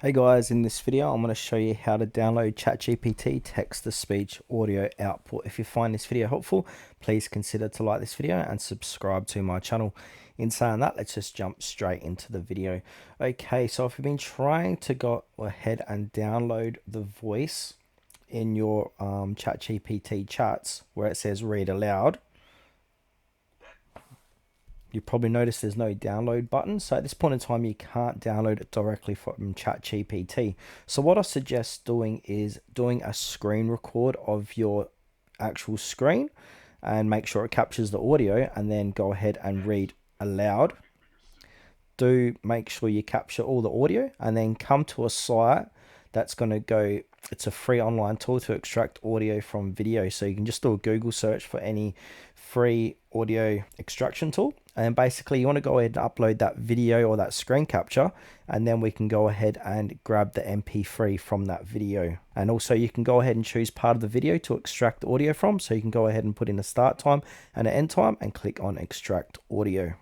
Hey guys, in this video I'm going to show you how to download ChatGPT text-to-speech audio output. If you find this video helpful, please consider to like this video and subscribe to my channel. In saying that, let's just jump straight into the video. Okay, so if you've been trying to go ahead and download the voice in your ChatGPT chats where it says read aloud, you probably noticed there's no download button. So at this point in time, you can't download it directly from ChatGPT. So what I suggest doing is doing a screen record of your actual screen and make sure it captures the audio, and then go ahead and read aloud. Do make sure you capture all the audio and then come to a site that's going to go, it's a free online tool to extract audio from video. So you can just do a Google search for any free audio extraction tool, and basically you want to go ahead and upload that video or that screen capture, and then we can go ahead and grab the MP3 from that video. And also you can go ahead and choose part of the video to extract audio from, so you can go ahead and put in a start time and an end time and click on extract audio.